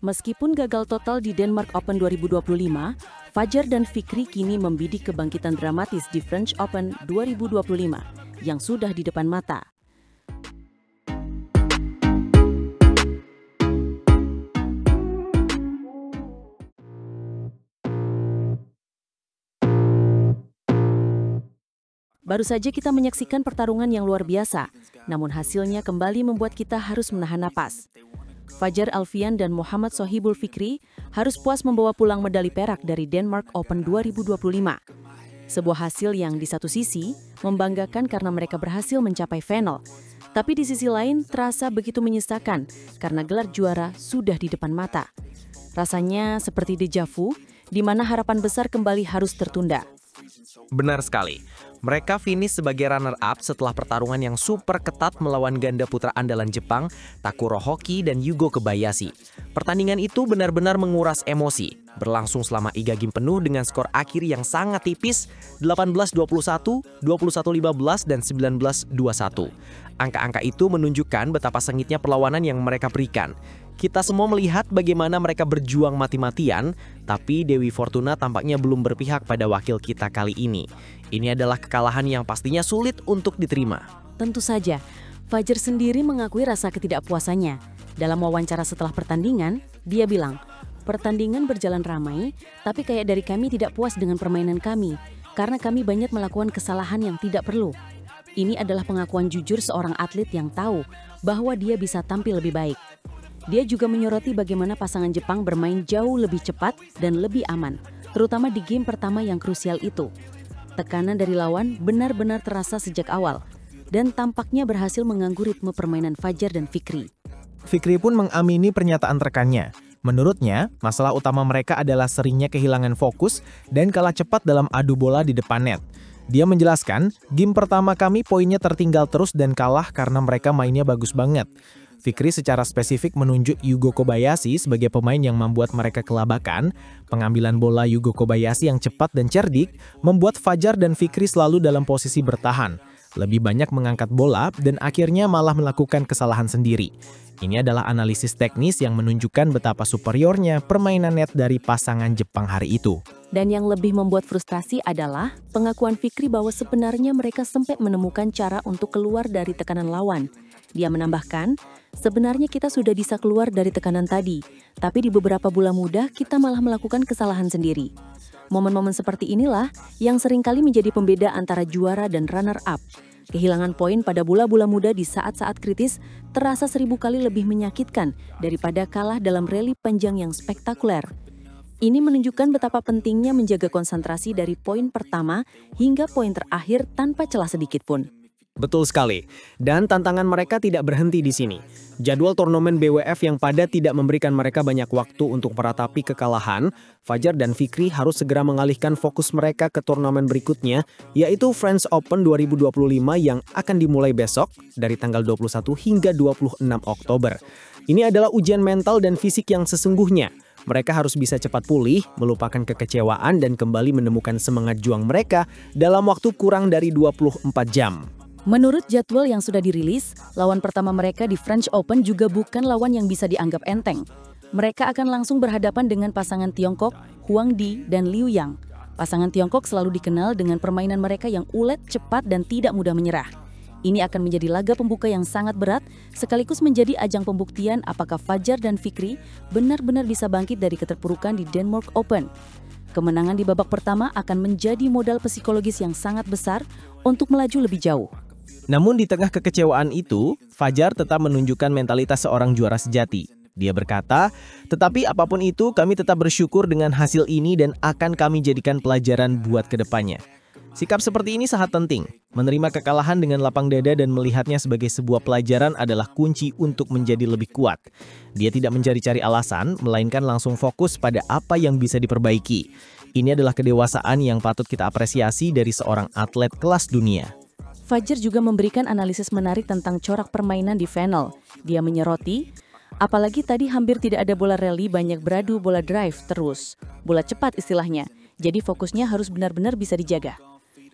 Meskipun gagal total di Denmark Open 2025, Fajar dan Fikri kini membidik kebangkitan dramatis di French Open 2025 yang sudah di depan mata. Baru saja kita menyaksikan pertarungan yang luar biasa, namun hasilnya kembali membuat kita harus menahan napas. Fajar Alfian dan Muhammad Sohibul Fikri harus puas membawa pulang medali perak dari Denmark Open 2025. Sebuah hasil yang di satu sisi membanggakan karena mereka berhasil mencapai final, tapi di sisi lain terasa begitu menyesakan karena gelar juara sudah di depan mata. Rasanya seperti deja vu, di mana harapan besar kembali harus tertunda. Benar sekali. Mereka finish sebagai runner-up setelah pertarungan yang super ketat melawan ganda putra andalan Jepang, Takuro Hoki dan Yugo Kobayashi. Pertandingan itu benar-benar menguras emosi, berlangsung selama 3 game penuh dengan skor akhir yang sangat tipis, 18-21, 21-15, dan 19-21. Angka-angka itu menunjukkan betapa sengitnya perlawanan yang mereka berikan. Kita semua melihat bagaimana mereka berjuang mati-matian, tapi Dewi Fortuna tampaknya belum berpihak pada wakil kita kali ini. Ini adalah kekalahan yang pastinya sulit untuk diterima. Tentu saja, Fajar sendiri mengakui rasa ketidakpuasannya. Dalam wawancara setelah pertandingan, dia bilang, "Pertandingan berjalan ramai, tapi kayak dari kami tidak puas dengan permainan kami, karena kami banyak melakukan kesalahan yang tidak perlu." Ini adalah pengakuan jujur seorang atlet yang tahu bahwa dia bisa tampil lebih baik. Dia juga menyoroti bagaimana pasangan Jepang bermain jauh lebih cepat dan lebih aman, terutama di game pertama yang krusial itu. Tekanan dari lawan benar-benar terasa sejak awal, dan tampaknya berhasil mengganggu ritme permainan Fajar dan Fikri. Fikri pun mengamini pernyataan rekannya. Menurutnya, masalah utama mereka adalah seringnya kehilangan fokus dan kalah cepat dalam adu bola di depan net. Dia menjelaskan, game pertama kami poinnya tertinggal terus dan kalah karena mereka mainnya bagus banget. Fikri secara spesifik menunjuk Yugo Kobayashi sebagai pemain yang membuat mereka kelabakan. Pengambilan bola Yugo Kobayashi yang cepat dan cerdik membuat Fajar dan Fikri selalu dalam posisi bertahan. Lebih banyak mengangkat bola dan akhirnya malah melakukan kesalahan sendiri. Ini adalah analisis teknis yang menunjukkan betapa superiornya permainan net dari pasangan Jepang hari itu. Dan yang lebih membuat frustasi adalah pengakuan Fikri bahwa sebenarnya mereka sempat menemukan cara untuk keluar dari tekanan lawan. Dia menambahkan, sebenarnya kita sudah bisa keluar dari tekanan tadi, tapi di beberapa bola mudah kita malah melakukan kesalahan sendiri. Momen-momen seperti inilah yang seringkali menjadi pembeda antara juara dan runner-up. Kehilangan poin pada bola-bola mudah di saat-saat kritis terasa 1000 kali lebih menyakitkan daripada kalah dalam rally panjang yang spektakuler. Ini menunjukkan betapa pentingnya menjaga konsentrasi dari poin pertama hingga poin terakhir tanpa celah sedikit pun. Betul sekali. Dan tantangan mereka tidak berhenti di sini. Jadwal turnamen BWF yang padat tidak memberikan mereka banyak waktu untuk meratapi kekalahan. Fajar dan Fikri harus segera mengalihkan fokus mereka ke turnamen berikutnya, yaitu French Open 2025 yang akan dimulai besok dari tanggal 21 hingga 26 Oktober. Ini adalah ujian mental dan fisik yang sesungguhnya. Mereka harus bisa cepat pulih, melupakan kekecewaan dan kembali menemukan semangat juang mereka dalam waktu kurang dari 24 jam. Menurut jadwal yang sudah dirilis, lawan pertama mereka di French Open juga bukan lawan yang bisa dianggap enteng. Mereka akan langsung berhadapan dengan pasangan Tiongkok, Huang Di, dan Liu Yang. Pasangan Tiongkok selalu dikenal dengan permainan mereka yang ulet, cepat, dan tidak mudah menyerah. Ini akan menjadi laga pembuka yang sangat berat, sekaligus menjadi ajang pembuktian apakah Fajar dan Fikri benar-benar bisa bangkit dari keterpurukan di Denmark Open. Kemenangan di babak pertama akan menjadi modal psikologis yang sangat besar untuk melaju lebih jauh. Namun di tengah kekecewaan itu, Fajar tetap menunjukkan mentalitas seorang juara sejati. Dia berkata, "Tetapi apapun itu, kami tetap bersyukur dengan hasil ini dan akan kami jadikan pelajaran buat kedepannya." Sikap seperti ini sangat penting. Menerima kekalahan dengan lapang dada dan melihatnya sebagai sebuah pelajaran adalah kunci untuk menjadi lebih kuat. Dia tidak mencari-cari alasan, melainkan langsung fokus pada apa yang bisa diperbaiki. Ini adalah kedewasaan yang patut kita apresiasi dari seorang atlet kelas dunia. Fajar juga memberikan analisis menarik tentang corak permainan di final. Dia menyoroti, apalagi tadi hampir tidak ada bola rally, banyak beradu bola drive terus. Bola cepat istilahnya, jadi fokusnya harus benar-benar bisa dijaga.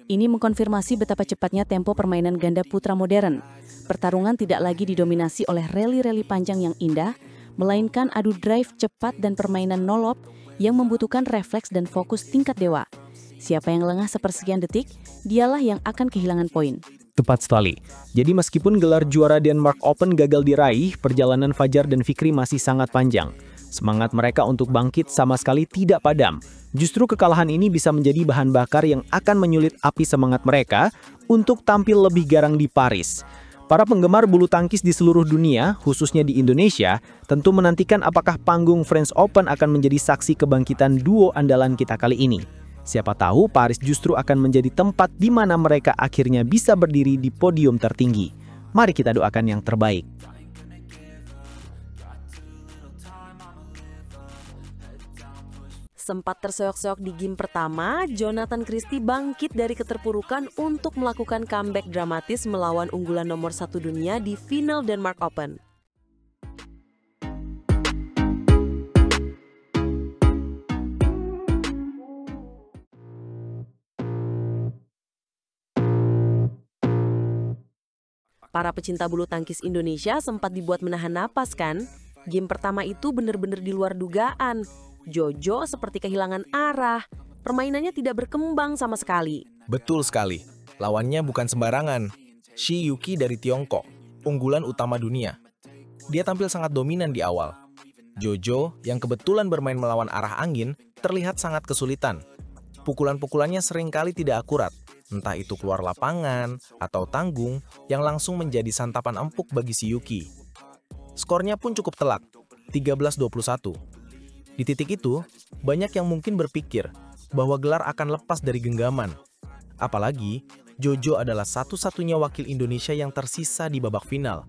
Ini mengkonfirmasi betapa cepatnya tempo permainan ganda putra modern. Pertarungan tidak lagi didominasi oleh rally-rally panjang yang indah, melainkan adu drive cepat dan permainan nolop yang membutuhkan refleks dan fokus tingkat dewa. Siapa yang lengah sepersekian detik, dialah yang akan kehilangan poin. Tepat sekali. Jadi meskipun gelar juara Denmark Open gagal diraih, perjalanan Fajar dan Fikri masih sangat panjang. Semangat mereka untuk bangkit sama sekali tidak padam. Justru kekalahan ini bisa menjadi bahan bakar yang akan menyulit api semangat mereka untuk tampil lebih garang di Paris. Para penggemar bulu tangkis di seluruh dunia, khususnya di Indonesia, tentu menantikan apakah panggung French Open akan menjadi saksi kebangkitan duo andalan kita kali ini. Siapa tahu Paris justru akan menjadi tempat di mana mereka akhirnya bisa berdiri di podium tertinggi. Mari kita doakan yang terbaik. Sempat terseok-seok di game pertama, Jonathan Christie bangkit dari keterpurukan untuk melakukan comeback dramatis melawan unggulan nomor 1 dunia di final Denmark Open. Para pecinta bulu tangkis Indonesia sempat dibuat menahan napas kan? Game pertama itu benar-benar di luar dugaan. Jojo seperti kehilangan arah. Permainannya tidak berkembang sama sekali. Betul sekali. Lawannya bukan sembarangan. Shi Yuki dari Tiongkok, unggulan utama dunia. Dia tampil sangat dominan di awal. Jojo, yang kebetulan bermain melawan arah angin, terlihat sangat kesulitan. Pukulan-pukulannya seringkali tidak akurat. Entah itu keluar lapangan atau tanggung yang langsung menjadi santapan empuk bagi si Yuki. Skornya pun cukup telak, 13-21. Di titik itu, banyak yang mungkin berpikir bahwa gelar akan lepas dari genggaman. Apalagi, Jojo adalah satu-satunya wakil Indonesia yang tersisa di babak final.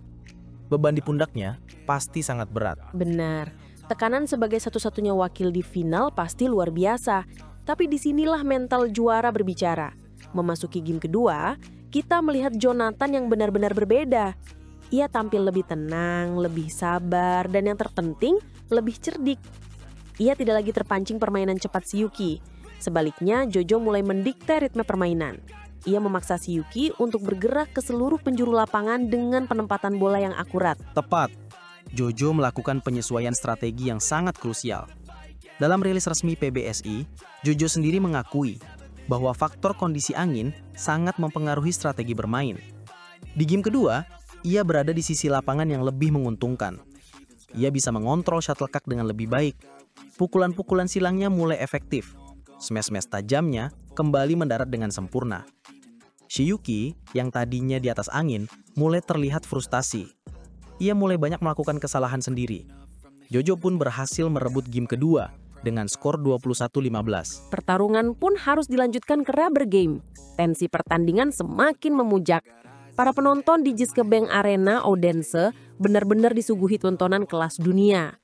Beban di pundaknya pasti sangat berat. Benar, tekanan sebagai satu-satunya wakil di final pasti luar biasa. Tapi disinilah mental juara berbicara. Memasuki game kedua, kita melihat Jonathan yang benar-benar berbeda. Ia tampil lebih tenang, lebih sabar, dan yang terpenting, lebih cerdik. Ia tidak lagi terpancing permainan cepat si Yuki. Sebaliknya, Jojo mulai mendikte ritme permainan. Ia memaksa si Yuki untuk bergerak ke seluruh penjuru lapangan dengan penempatan bola yang akurat. Tepat, Jojo melakukan penyesuaian strategi yang sangat krusial. Dalam rilis resmi PBSI, Jojo sendiri mengakui bahwa faktor kondisi angin sangat mempengaruhi strategi bermain. Di game kedua, ia berada di sisi lapangan yang lebih menguntungkan. Ia bisa mengontrol shuttlecock dengan lebih baik. Pukulan-pukulan silangnya mulai efektif. Smash-smash tajamnya kembali mendarat dengan sempurna. Shi Yuki, yang tadinya di atas angin, mulai terlihat frustasi. Ia mulai banyak melakukan kesalahan sendiri. Jojo pun berhasil merebut game kedua dengan skor 21-15. Pertarungan pun harus dilanjutkan ke rubber game. Tensi pertandingan semakin memujak. Para penonton di Jyske Bank Arena Odense benar-benar disuguhi tontonan kelas dunia.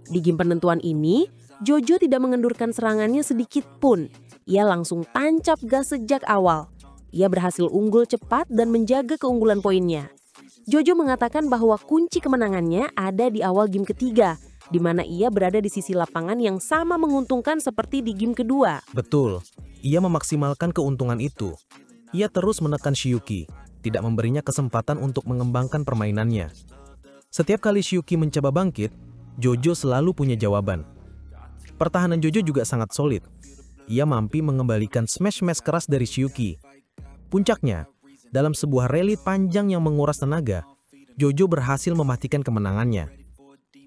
Di game penentuan ini, Jojo tidak mengendurkan serangannya sedikit pun. Ia langsung tancap gas sejak awal. Ia berhasil unggul cepat dan menjaga keunggulan poinnya. Jojo mengatakan bahwa kunci kemenangannya ada di awal game ketiga, di mana ia berada di sisi lapangan yang sama menguntungkan seperti di game kedua. Betul, ia memaksimalkan keuntungan itu. Ia terus menekan Shi Yuki, tidak memberinya kesempatan untuk mengembangkan permainannya. Setiap kali Shi Yuki mencoba bangkit, Jojo selalu punya jawaban. Pertahanan Jojo juga sangat solid. Ia mampu mengembalikan smash-smash keras dari Shi Yuki. Puncaknya, dalam sebuah rally panjang yang menguras tenaga, Jojo berhasil memastikan kemenangannya.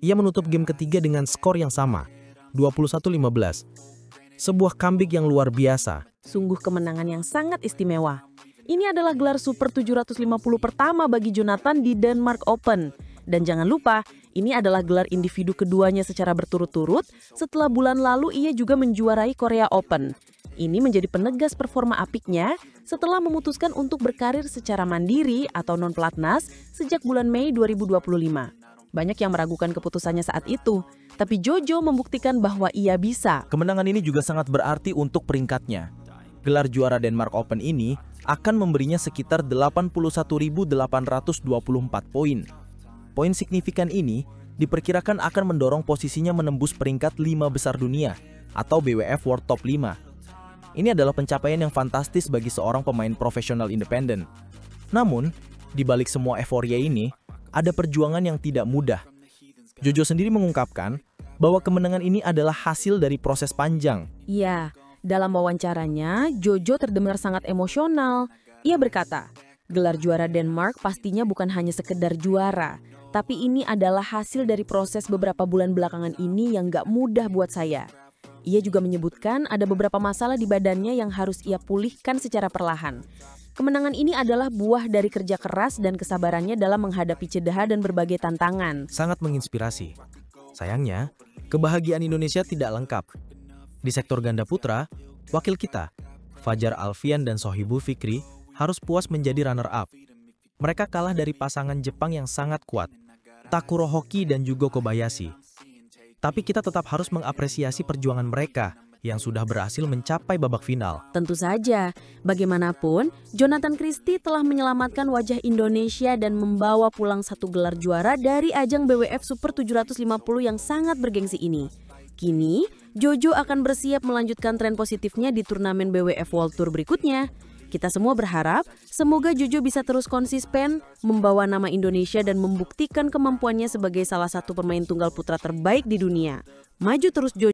Ia menutup game ketiga dengan skor yang sama, 21-15. Sebuah comeback yang luar biasa. Sungguh kemenangan yang sangat istimewa. Ini adalah gelar Super 750 pertama bagi Jonathan di Denmark Open. Dan jangan lupa, ini adalah gelar individu keduanya secara berturut-turut setelah bulan lalu ia juga menjuarai Korea Open. Ini menjadi penegas performa apiknya setelah memutuskan untuk berkarir secara mandiri atau non-pelatnas sejak bulan Mei 2025. Banyak yang meragukan keputusannya saat itu, tapi Jojo membuktikan bahwa ia bisa. Kemenangan ini juga sangat berarti untuk peringkatnya. Gelar juara Denmark Open ini akan memberinya sekitar 81.824 poin. Poin signifikan ini diperkirakan akan mendorong posisinya menembus peringkat 5 besar dunia atau BWF World Top 5. Ini adalah pencapaian yang fantastis bagi seorang pemain profesional independen. Namun, di balik semua euforia ini, ada perjuangan yang tidak mudah. Jojo sendiri mengungkapkan bahwa kemenangan ini adalah hasil dari proses panjang. Iya, dalam wawancaranya, Jojo terdengar sangat emosional. Ia berkata, gelar juara Denmark pastinya bukan hanya sekedar juara, tapi ini adalah hasil dari proses beberapa bulan belakangan ini yang gak mudah buat saya. Ia juga menyebutkan ada beberapa masalah di badannya yang harus ia pulihkan secara perlahan. Kemenangan ini adalah buah dari kerja keras dan kesabarannya dalam menghadapi cedera dan berbagai tantangan. Sangat menginspirasi. Sayangnya, kebahagiaan Indonesia tidak lengkap. Di sektor ganda putra, wakil kita, Fajar Alfian dan Sohibul Fikri, harus puas menjadi runner-up. Mereka kalah dari pasangan Jepang yang sangat kuat, Takuro Hoki dan Yugo Kobayashi. Tapi kita tetap harus mengapresiasi perjuangan mereka yang sudah berhasil mencapai babak final. Tentu saja, bagaimanapun, Jonathan Christie telah menyelamatkan wajah Indonesia dan membawa pulang satu gelar juara dari ajang BWF Super 750 yang sangat bergengsi ini. Kini, Jojo akan bersiap melanjutkan tren positifnya di turnamen BWF World Tour berikutnya. Kita semua berharap semoga Jojo bisa terus konsisten membawa nama Indonesia dan membuktikan kemampuannya sebagai salah satu pemain tunggal putra terbaik di dunia. Maju terus Jojo!